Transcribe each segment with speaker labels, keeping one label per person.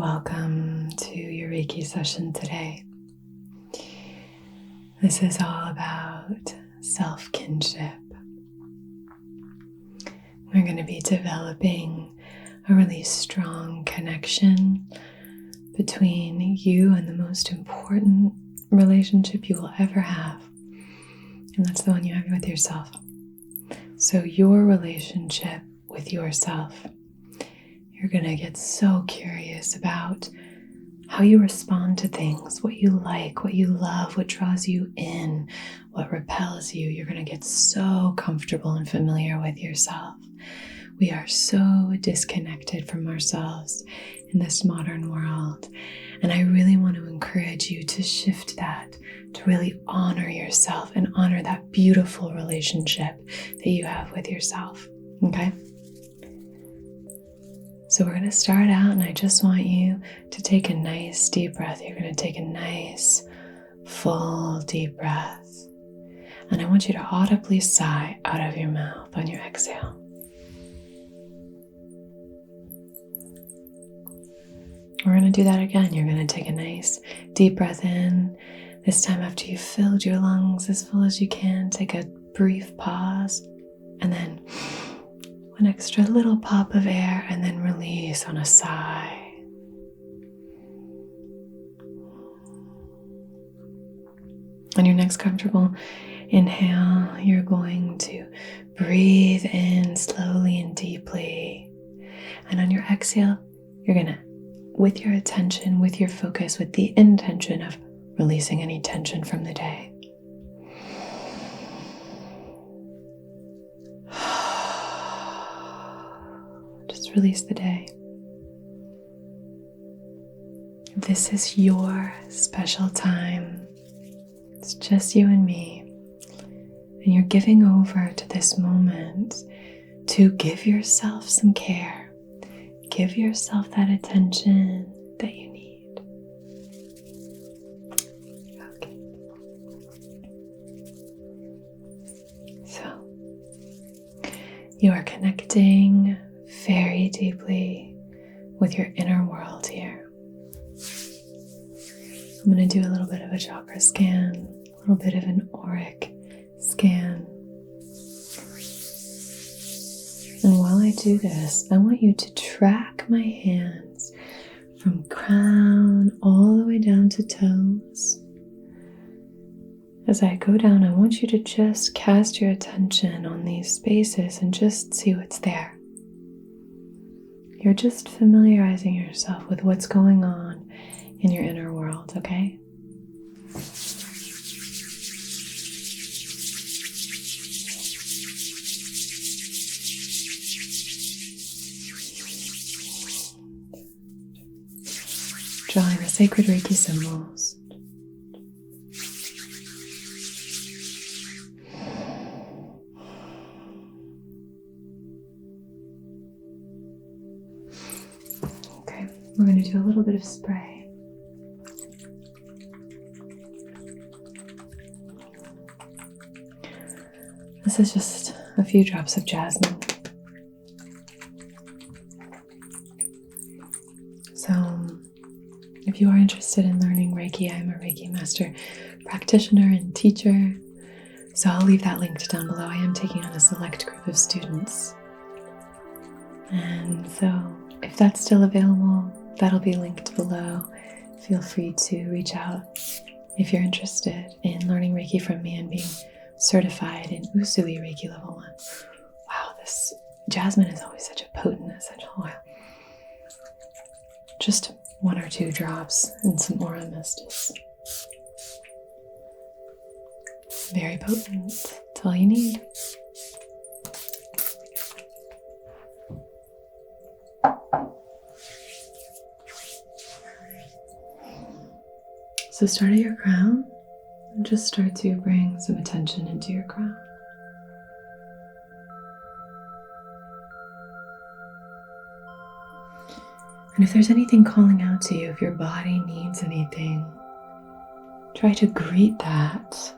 Speaker 1: Welcome to your Reiki session today. This is all about self kinship. We're going to be developing a really strong connection between you and the most important relationship you will ever have, and that's the one you have with yourself. So your relationship with yourself, you're going to get so curious about how you respond to things, what you like, what you love, what draws you in, what repels you. You're going to get so comfortable and familiar with yourself. We are so disconnected from ourselves in this modern world. And I really want to encourage you to shift that, to really honor yourself and honor that beautiful relationship that you have with yourself. Okay? So we're going to start out, and I just want you to take a nice deep breath. You're going to take a nice, full, deep breath. And I want you to audibly sigh out of your mouth on your exhale. We're going to do that again. You're going to take a nice, deep breath in. This time, after you've filled your lungs as full as you can, take a brief pause, and then an extra little pop of air, and then release on a sigh. On your next comfortable inhale, you're going to breathe in slowly and deeply. And on your exhale, you're going to, with your attention, with your focus, with the intention of releasing any tension from the day. Release the day. This is your special time. It's just you and me. And you're giving over to this moment to give yourself some care. Give yourself that attention that you need. Okay. So, you are connecting very deeply with your inner world here. I'm going to do a little bit of a chakra scan, a little bit of an auric scan. And while I do this, I want you to track my hands from crown all the way down to toes. As I go down, I want you to just cast your attention on these spaces and just see what's there. You're just familiarizing yourself with what's going on in your inner world, okay? Drawing the sacred Reiki symbols. We're going to do a little bit of spray. This is just a few drops of jasmine. So, if you are interested in learning Reiki, I'm a Reiki Master practitioner and teacher. So I'll leave that linked down below. I am taking on a select group of students. And so, if that's still available, that'll be linked below. Feel free to reach out if you're interested in learning Reiki from me and being certified in Usui Reiki level 1. Wow, this jasmine is always such a potent essential oil. Just 1 or 2 drops and some aura mist. Very potent. That's all you need. So start at your crown and just start to bring some attention into your crown. And if there's anything calling out to you, if your body needs anything, try to greet that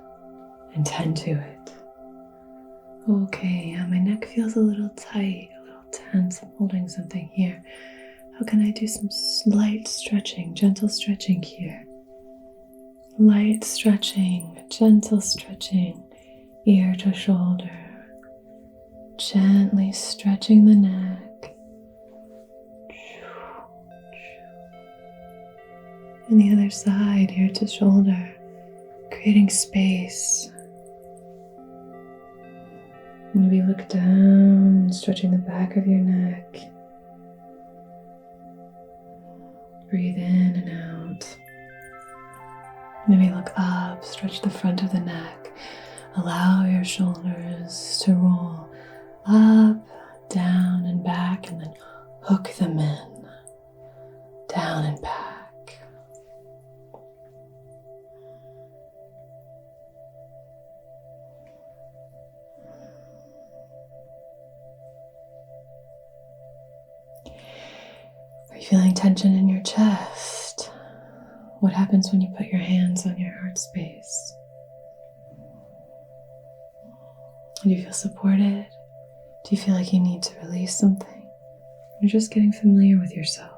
Speaker 1: and tend to it. Okay, my neck feels a little tight, a little tense. I'm holding something here. How can I do some light stretching, gentle stretching here? Light stretching, gentle stretching, ear to shoulder. Gently stretching the neck. And the other side, ear to shoulder, creating space. Maybe look down, stretching the back of your neck. Breathe in and out. Maybe look up, stretch the front of the neck. Allow your shoulders to roll up, down, and back, and then hook them in, down and back. Are you feeling tension in your chest? What happens when you put your hands on your heart space? Do you feel supported? Do you feel like you need to release something? You're just getting familiar with yourself.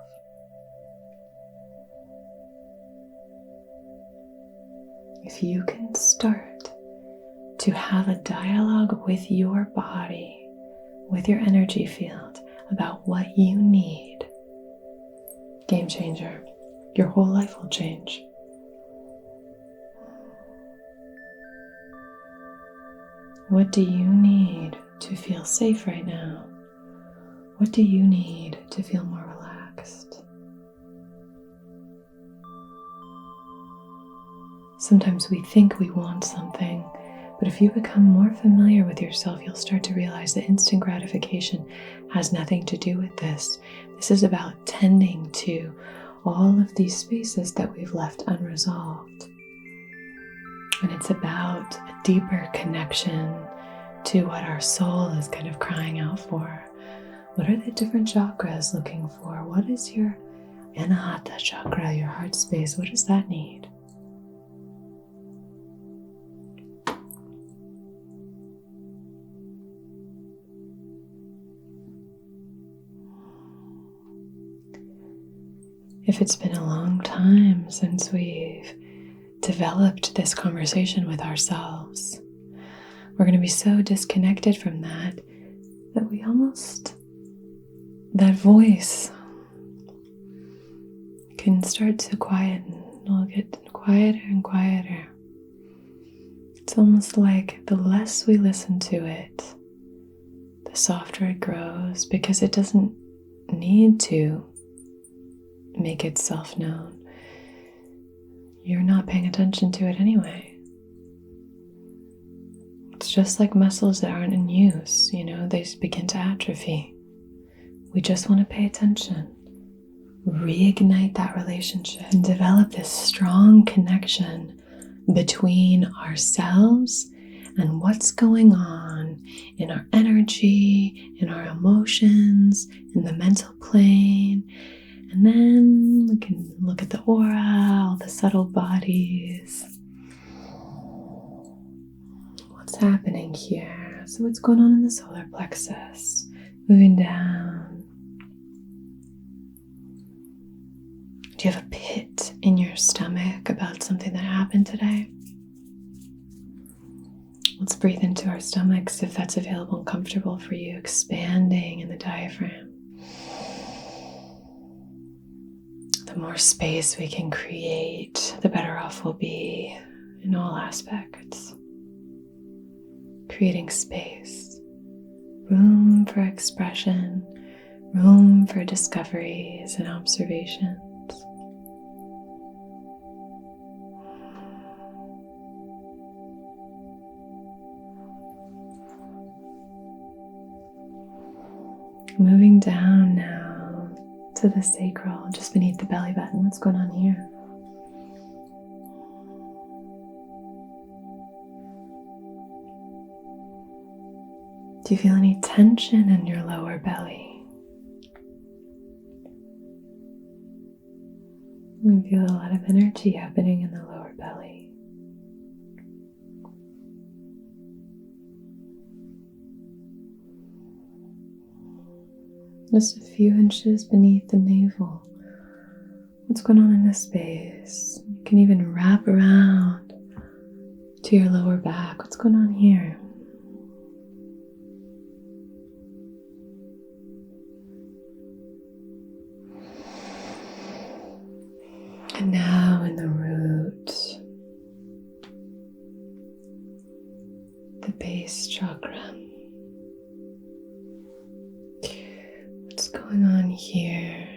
Speaker 1: If you can start to have a dialogue with your body, with your energy field, about what you need, game changer. Your whole life will change. What do you need to feel safe right now? What do you need to feel more relaxed? Sometimes we think we want something, but if you become more familiar with yourself, you'll start to realize that instant gratification has nothing to do with this. This is about tending to all of these spaces that we've left unresolved. And it's about a deeper connection to what our soul is kind of crying out for. What are the different chakras looking for? What is your Anahata chakra, your heart space? What does that need? If it's been a long time since we've developed this conversation with ourselves, we're going to be so disconnected from that we almost, that voice can start to quieten. It'll get quieter and quieter. It's almost like the less we listen to it, the softer it grows, because it doesn't need to make itself known. You're not paying attention to it anyway. It's just like muscles that aren't in use, they begin to atrophy. We just want to pay attention, reignite that relationship, and develop this strong connection between ourselves and what's going on in our energy, in our emotions, in the mental plane. And then we can look at the aura, all the subtle bodies. What's happening here? So what's going on in the solar plexus? Moving down. Do you have a pit in your stomach about something that happened today? Let's breathe into our stomachs if that's available and comfortable for you, expanding in the diaphragm. The more space we can create, the better off we'll be in all aspects. Creating space, room for expression, room for discoveries and observations. Moving down now to the sacral, just beneath the belly button. What's going on here? Do you feel any tension in your lower belly? You feel a lot of energy happening in the lower belly. just a few inches beneath the navel. What's going on in this space? You can even wrap around to your lower back. What's going on here? And now in the root, the base chakra. What's going on here?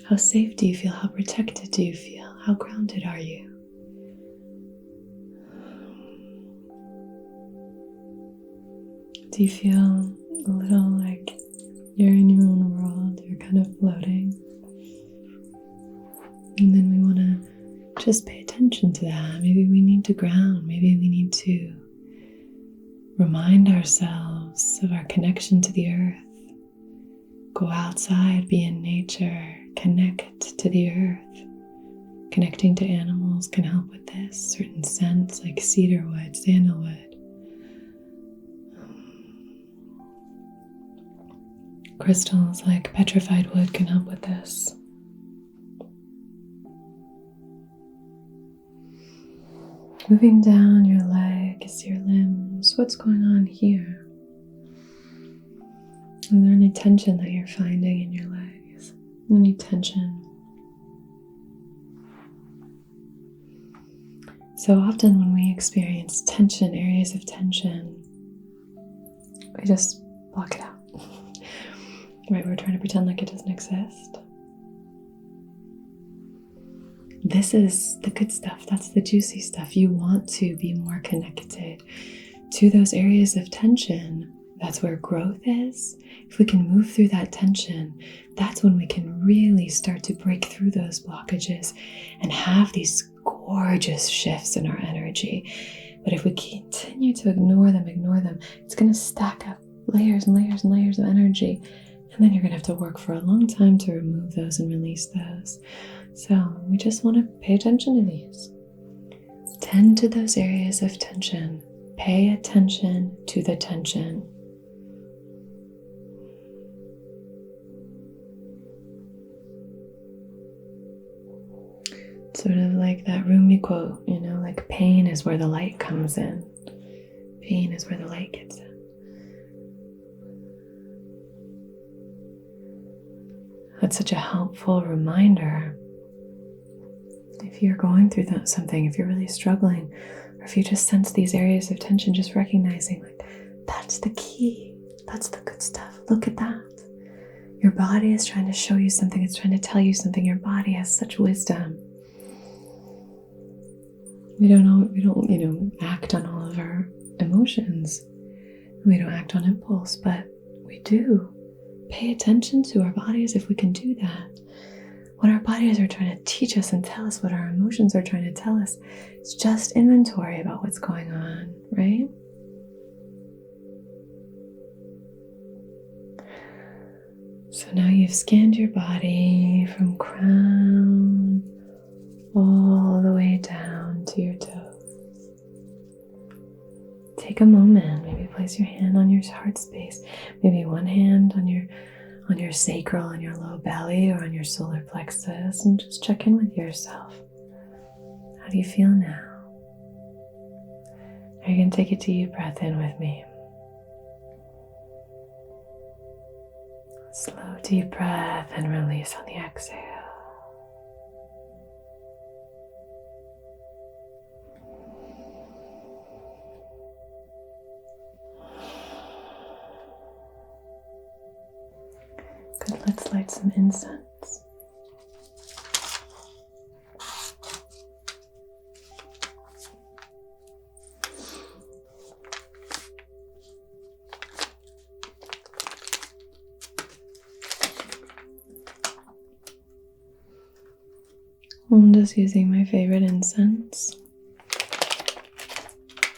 Speaker 1: How safe do you feel? How protected do you feel? How grounded are you? Do you feel a little like you're in your own world? You're kind of floating. And then we want to just pay attention to that. Maybe we need to ground. Maybe we need to remind ourselves of our connection to the earth. Go outside, be in nature, connect to the earth. Connecting to animals can help with this. Certain scents like cedarwood, sandalwood. Crystals like petrified wood can help with this. Moving down your legs, your limbs, what's going on here? Is there any tension that you're finding in your legs? Any tension? So often when we experience tension, areas of tension, we just block it out. Right? We're trying to pretend like it doesn't exist. This is the good stuff. That's the juicy stuff. You want to be more connected to those areas of tension. That's where growth is. If we can move through that tension, that's when we can really start to break through those blockages and have these gorgeous shifts in our energy. But if we continue to ignore them, it's going to stack up layers and layers and layers of energy. And then you're going to have to work for a long time to remove those and release those. So we just want to pay attention to these. Tend to those areas of tension. Pay attention to the tension. Sort of like that Rumi quote, like pain is where the light comes in. Pain is where the light gets in. That's such a helpful reminder. If you're going through something, if you're really struggling, or if you just sense these areas of tension, just recognizing like, that's the key. That's the good stuff. Look at that. Your body is trying to show you something. It's trying to tell you something. Your body has such wisdom. We don't act on all of our emotions. We don't act on impulse, but we do. Pay attention to our bodies if we can do that. What our bodies are trying to teach us and tell us, what our emotions are trying to tell us, it's just inventory about what's going on, right? So now you've scanned your body from crown all the way down to your toes. Take a moment, maybe place your hand on your heart space, maybe one hand on your sacral, on your low belly, or on your solar plexus, and just check in with yourself. How do you feel now? Are you going to take a deep breath in with me? Slow, deep breath and release on the exhale. Good, let's light some incense. I'm just using my favorite incense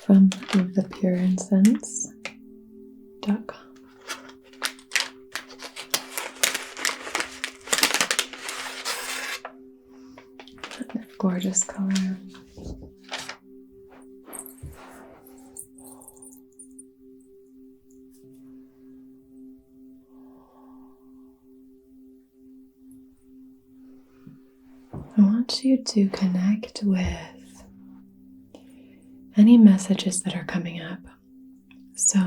Speaker 1: from thepureincense.com. Gorgeous color. I want you to connect with any messages that are coming up. So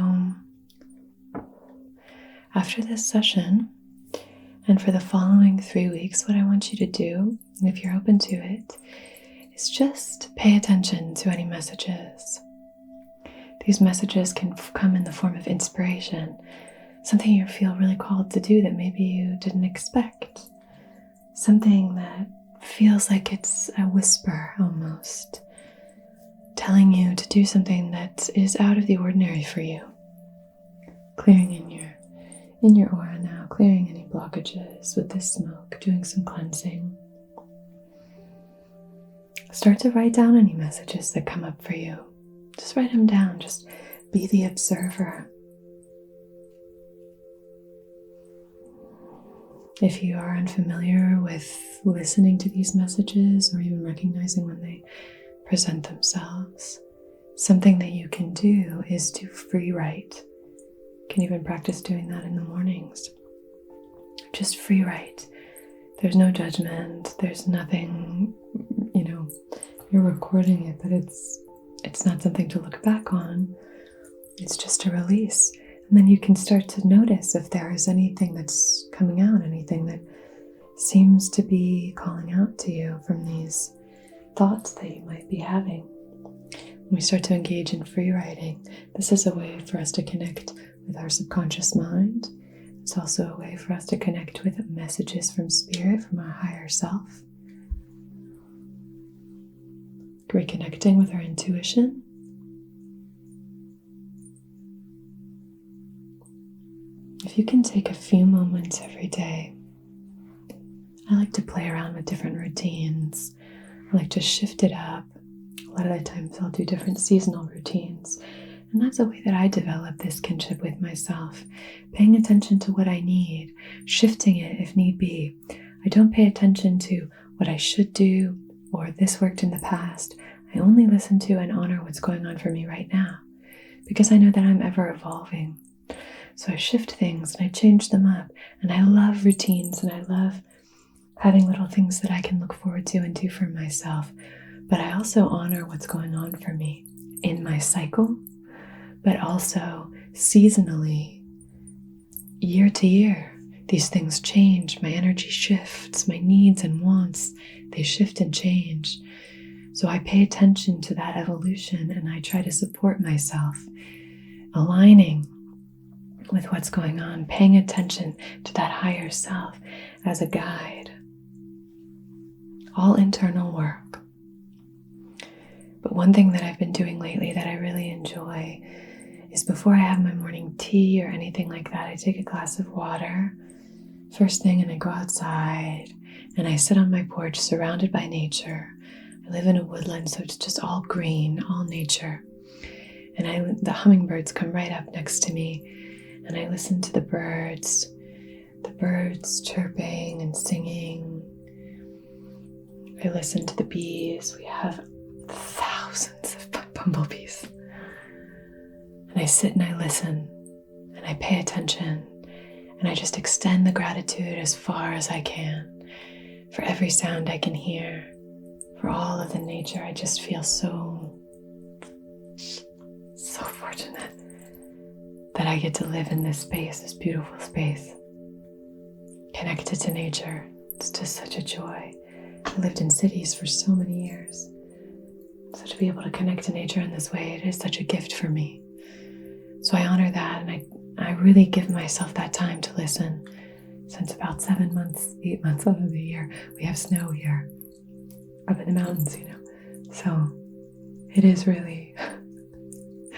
Speaker 1: after this session, and for the following 3 weeks, what I want you to do, and if you're open to it, is just pay attention to any messages. These messages can come in the form of inspiration, something you feel really called to do that maybe you didn't expect, something that feels like it's a whisper almost, telling you to do something that is out of the ordinary for you, clearing in your aura now, clearing any blockages with this smoke, doing some cleansing. Start to write down any messages that come up for you. Just write them down. Just be the observer. If you are unfamiliar with listening to these messages or even recognizing when they present themselves, something that you can do is to free write. You can even practice doing that in the mornings. Just free write. There's no judgment. There's nothing, you're recording it, but it's not something to look back on. It's just a release. And then you can start to notice if there is anything that's coming out, anything that seems to be calling out to you from these thoughts that you might be having. When we start to engage in free writing, this is a way for us to connect with our subconscious mind. It's also a way for us to connect with messages from spirit, from our higher self. Reconnecting with our intuition. If you can take a few moments every day, I like to play around with different routines. I like to shift it up. A lot of the times I'll do different seasonal routines. And that's a way that I develop this kinship with myself, paying attention to what I need, shifting it if need be. I don't pay attention to what I should do or this worked in the past. I only listen to and honor what's going on for me right now because I know that I'm ever evolving. So I shift things and I change them up, and I love routines and I love having little things that I can look forward to and do for myself. But I also honor what's going on for me in my cycle, but also seasonally, year to year. These things change, my energy shifts, my needs and wants, they shift and change. So I pay attention to that evolution and I try to support myself, aligning with what's going on, paying attention to that higher self as a guide. All internal work. But one thing that I've been doing lately that I really enjoy is before I have my morning tea or anything like that, I take a glass of water first thing and I go outside and I sit on my porch surrounded by nature. I live in a woodland, so it's just all green, all nature. And the hummingbirds come right up next to me and I listen to the birds chirping and singing. I listen to the bees. We have thousands of bumblebees. And I sit and I listen and I pay attention and I just extend the gratitude as far as I can for every sound I can hear, for all of the nature. I just feel so fortunate that I get to live in this space, this beautiful space, connected to nature. It's just such a joy. I lived in cities for so many years. So to be able to connect to nature in this way, it is such a gift for me. So I honor that, and I really give myself that time to listen. Since about 8 months of the year, we have snow here, up in the mountains, So it is really,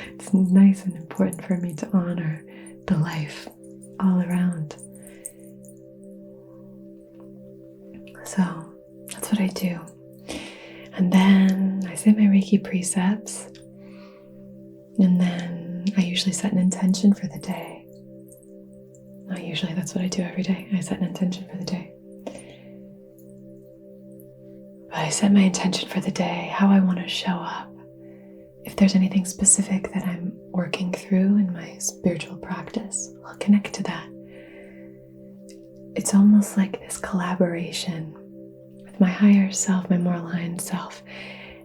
Speaker 1: it's nice and important for me to honor the life all around. So that's what I do. And then I say my Reiki precepts. And then I usually set an intention for the day. Not usually, that's what I do every day. I set an intention for the day. But I set my intention for the day, how I want to show up. If there's anything specific that I'm working through in my spiritual practice, I'll connect to that. It's almost like this collaboration with my higher self, my more aligned self,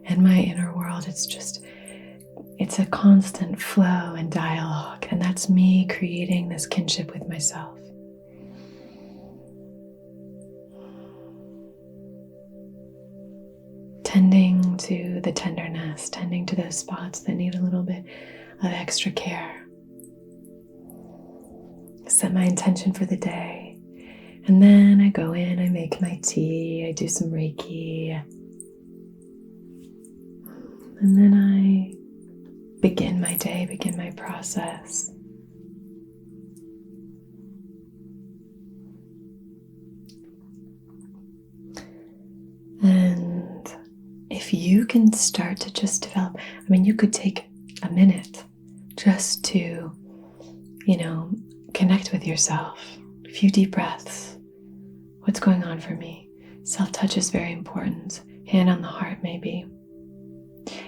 Speaker 1: and my inner world. It's a constant flow and dialogue, and that's me creating this kinship with myself. Tending to the tenderness, tending to those spots that need a little bit of extra care. Set my intention for the day, and then I go in, I make my tea, I do some Reiki, and then I begin my day, begin my process. And if you can start to just develop, you could take a minute just to, connect with yourself. A few deep breaths. What's going on for me? Self-touch is very important. Hand on the heart, maybe.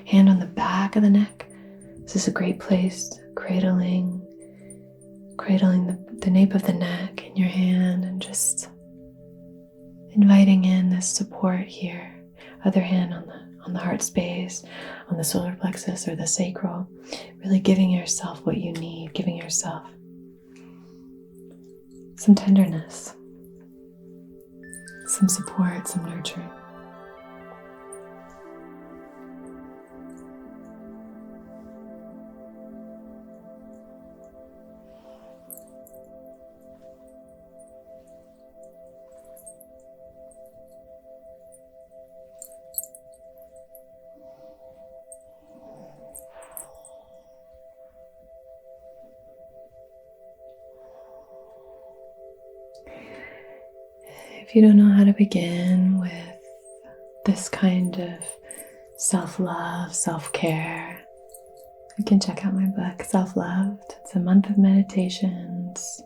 Speaker 1: Hand on the back of the neck. This is a great place, cradling the nape of the neck in your hand and just inviting in this support here. Other hand on the heart space, on the solar plexus or the sacral. Really giving yourself what you need, giving yourself some tenderness, some support, some nurturing. If you don't know how to begin with this kind of self-love, self-care, you can check out my book, Self-Loved. It's a month of meditations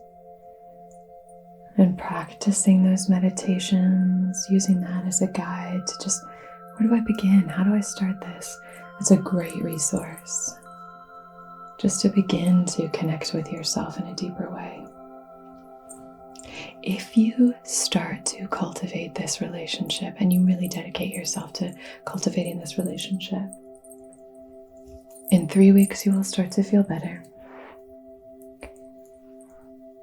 Speaker 1: and practicing those meditations, using that as a guide to just, where do I begin? How do I start this? It's a great resource just to begin to connect with yourself in a deeper way. If you start to cultivate this relationship and you really dedicate yourself to cultivating this relationship, in 3 weeks you will start to feel better.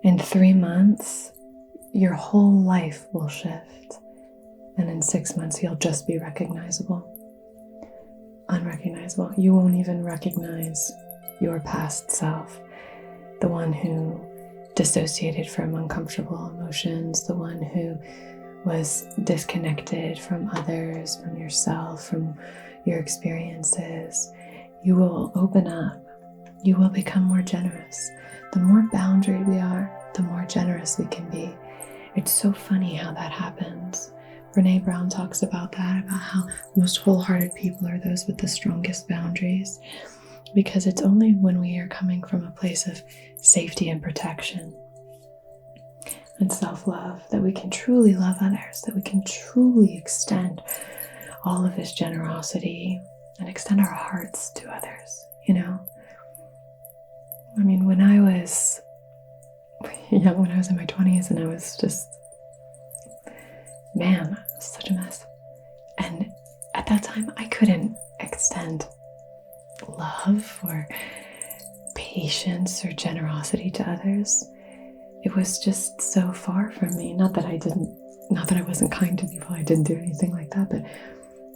Speaker 1: In 3 months, your whole life will shift. And in 6 months, you'll just be recognizable. Unrecognizable. You won't even recognize your past self, the one who dissociated from uncomfortable emotions, the one who was disconnected from others, from yourself, from your experiences. You will open up. You will become more generous. The more boundaried we are, the more generous we can be. It's so funny how that happens. Brene Brown talks about that, about how most wholehearted people are those with the strongest boundaries, because it's only when we are coming from a place of safety and protection and self-love that we can truly love others, that we can truly extend all of this generosity and extend our hearts to others, when I was young, when I was in my 20s and I was just, such a mess. And at that time, I couldn't extend love or patience or generosity to others. It was just so far from me. Not that I wasn't kind to people. I didn't do anything like that, but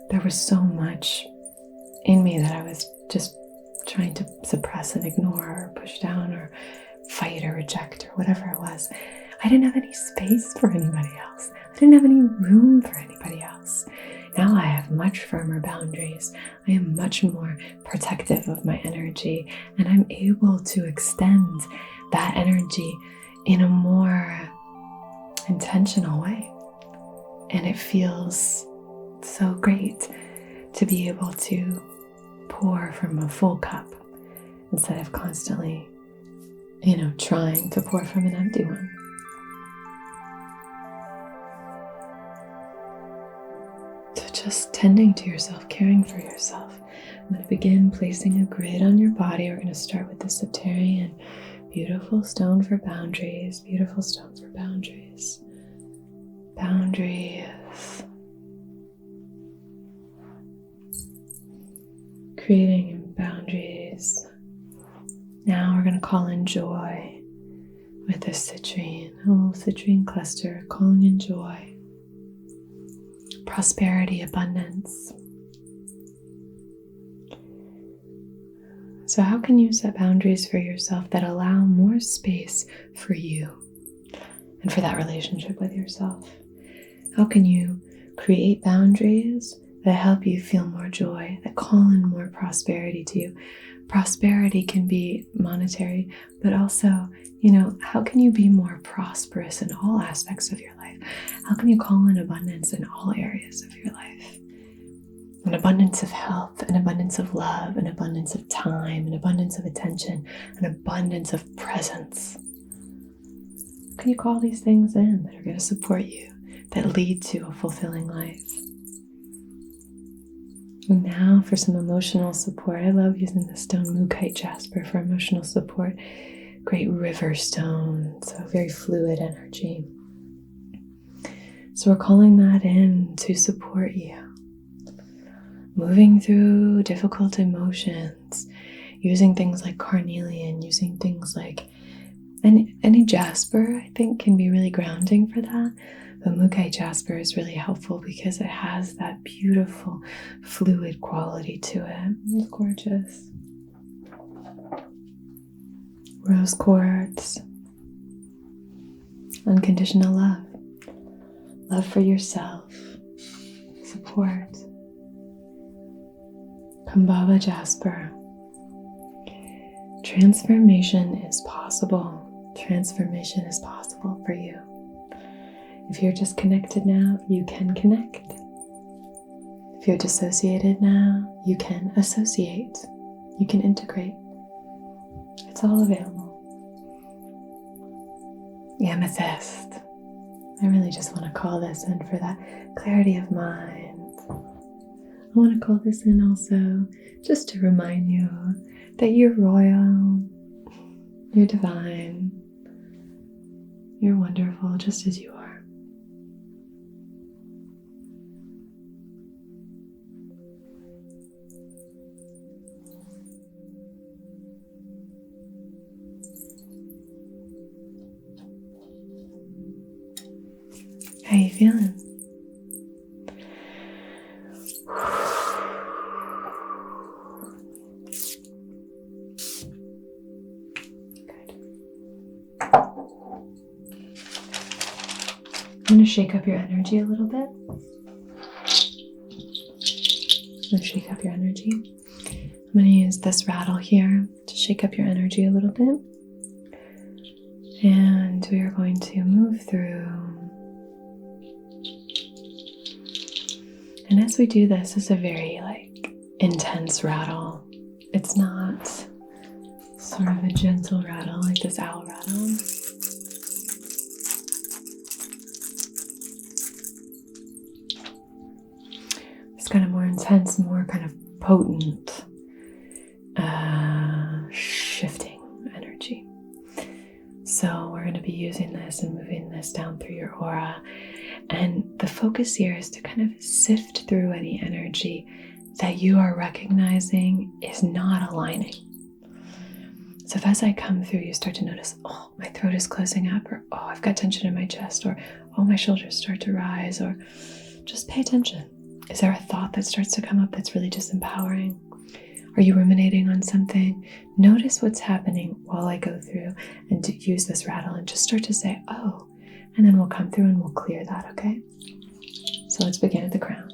Speaker 1: there was so much in me that I was just trying to suppress and ignore or push down or fight or reject or whatever it was. I didn't have any space for anybody else. I didn't have any room for anybody else. Now I have much firmer boundaries. I am much more protective of my energy, and I'm able to extend that energy in a more intentional way. And it feels so great to be able to pour from a full cup instead of constantly, trying to pour from an empty one. Just tending to yourself, caring for yourself. I'm going to begin placing a grid on your body. We're going to start with the Septarian. Beautiful stone for boundaries. Beautiful stone for boundaries. Boundaries. creating boundaries. Now we're going to call in joy with this citrine, a little citrine cluster, calling in joy, prosperity, abundance. So how can you set boundaries for yourself that allow more space for you and for that relationship with yourself? How can you create boundaries that help you feel more joy, that call in more prosperity to you? Prosperity can be monetary, but also, how can you be more prosperous in all aspects of your life? How can you call in abundance in all areas of your life? An abundance of health, an abundance of love, an abundance of time, an abundance of attention, an abundance of presence. How can you call these things in that are going to support you, that lead to a fulfilling life? And now for some emotional support. I love using the stone Mookaite jasper for emotional support. Great river stone, so very fluid energy. So we're calling that in to support you. Moving through difficult emotions, using things like carnelian, using things like any jasper, I think can be really grounding for that. But Mookaite jasper is really helpful because it has that beautiful fluid quality to it. It's gorgeous. Rose quartz, unconditional love, love for yourself, support. Kumbhava jasper. Transformation is possible. Transformation is possible for you. If you're disconnected now, you can connect. If you're dissociated now, you can associate. You can integrate. It's all available. Amethyst. I really just want to call this in for that clarity of mind. I want to call this in also just to remind you that you're royal, you're divine, you're wonderful just as you are. How are you feeling? I'm going to shake up your energy a little bit. I'm going to use this rattle here to shake up your energy a little bit. And we are going to move through. And as we do this, it's a very intense rattle. It's not sort of a gentle rattle like this owl rattle. It's kind of more intense, more kind of potent, shifting energy. So we're going to be using this and moving this down through your aura. And the focus here is to kind of sift through any energy that you are recognizing is not aligning. So if as I come through, you start to notice, oh, my throat is closing up, or oh, I've got tension in my chest, or oh, my shoulders start to rise, or just pay attention. Is there a thought that starts to come up that's really disempowering? Are you ruminating on something? Notice what's happening while I go through and use this rattle and just start to say, oh, and then we'll come through and we'll clear that, okay? So let's begin at the crown.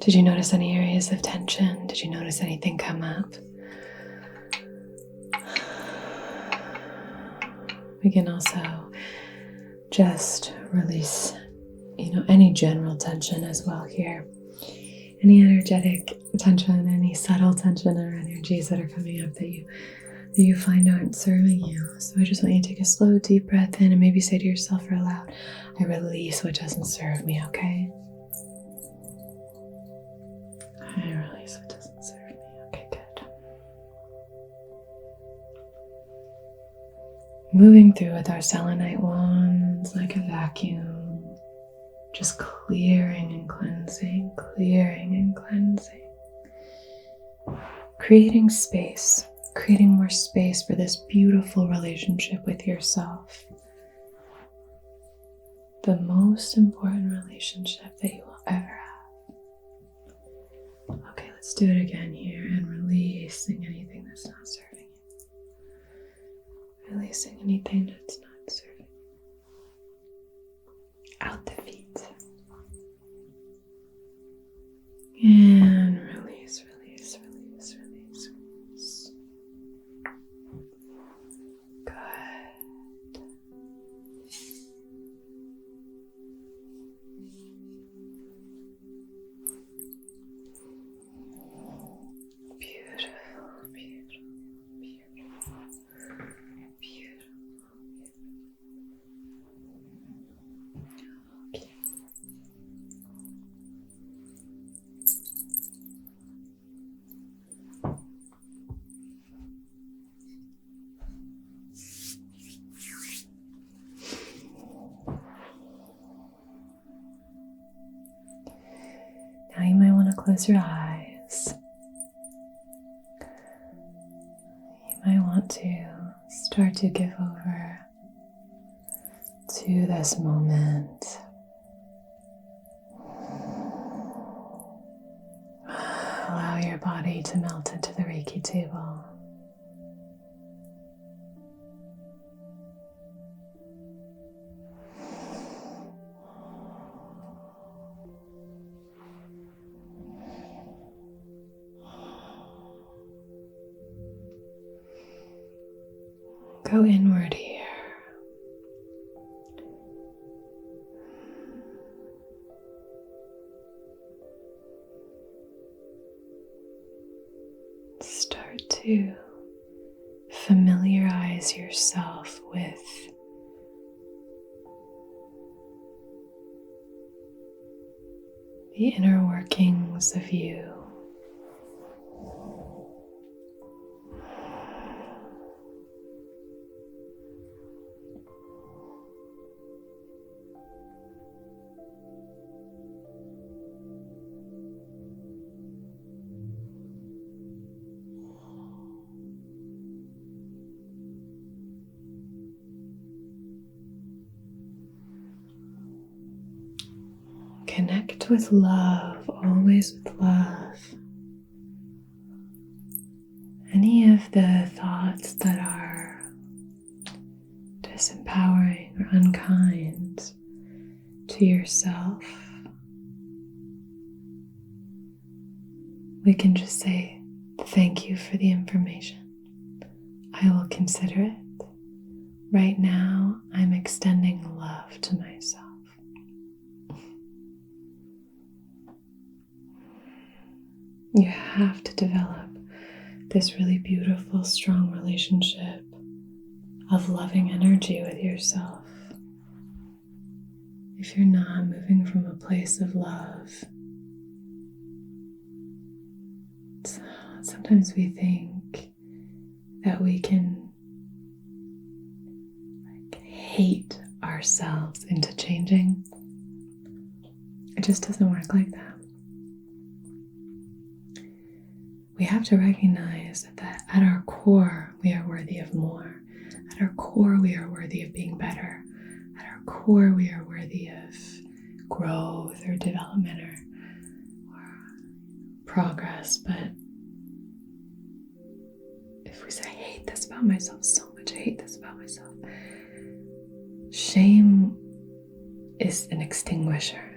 Speaker 1: Did you notice any areas of tension? Did you notice anything come up? We can also just release, any general tension as well here. Any energetic tension, any subtle tension or energies that are coming up that you find aren't serving you. So I just want you to take a slow, deep breath in and maybe say to yourself or aloud, I release what doesn't serve me, okay? I release what doesn't serve me. Okay, good. Moving through with our selenite wands like a vacuum, just clearing and cleansing, creating space, creating more space for this beautiful relationship with yourself. The most important relationship that you will ever have. Okay, let's do it again here and releasing anything that's not serving you. Releasing anything that's not serving you. Out the feet. And release. Good. Now you might want to close your eyes. You might want to start to give over to this moment. Allow your body to melt into the Reiki table. Go inward here. Start to familiarize yourself with the inner workings of you. Connect with love, always with love. Any of the thoughts that are disempowering or unkind to yourself, we can just say, thank you for the information. I will consider it. Right now, I'm extending love to myself. You have to develop this really beautiful, strong relationship of loving energy with yourself. If you're not moving from a place of love, sometimes we think that we can hate ourselves into changing. It just doesn't work like that. We have to recognize that at our core, we are worthy of more. At our core, we are worthy of being better. At our core, we are worthy of growth or development or progress. But if we say, I hate this about myself so much, I hate this about myself, shame is an extinguisher.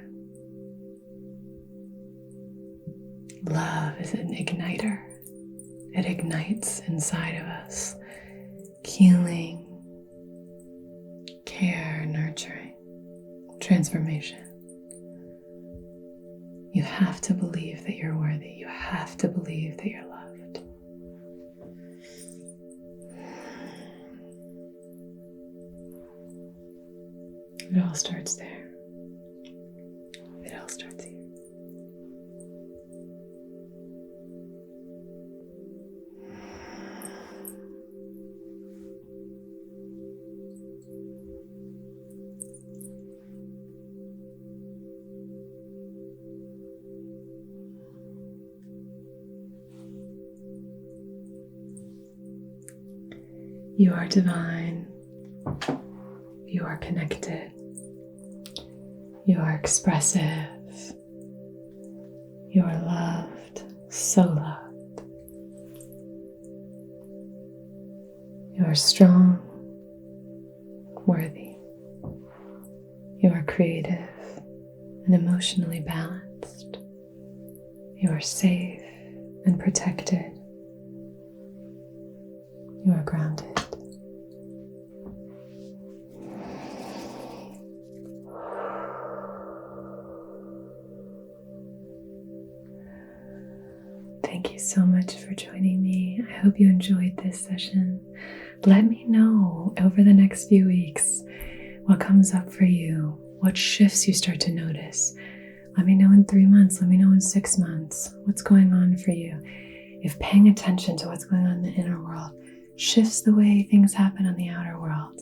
Speaker 1: Love is an igniter. It ignites inside of us. Healing, care, nurturing, transformation. You have to believe that you're worthy. You have to believe that you're loved. It all starts there. It all starts here. You are divine. You are connected. You are expressive. You are loved, so loved. You are strong, worthy. You are creative and emotionally balanced. You are safe and protected. You are grounded. Thank you so much for joining me. I hope you enjoyed this session. Let me know over the next few weeks what comes up for you, what shifts you start to notice. Let me know in 3 months, let me know in 6 months, what's going on for you. If paying attention to what's going on in the inner world shifts the way things happen on the outer world,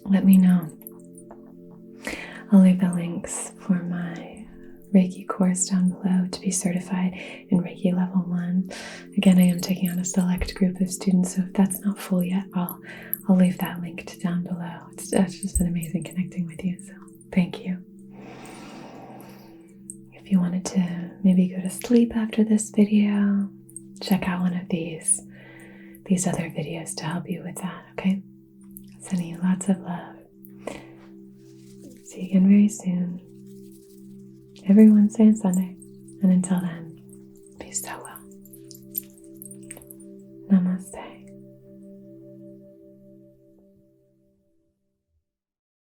Speaker 1: let me know. I'll leave the links for my Reiki course down below to be certified in Reiki level 1. Again, I am taking on a select group of students, so if that's not full yet, I'll leave that linked down below. It's just been amazing connecting with you, so thank you. If you wanted to maybe go to sleep after this video, check out one of these other videos to help you with that, okay? Sending you lots of love. See you again very soon. Every Wednesday and Sunday. And until then, be so well. Namaste.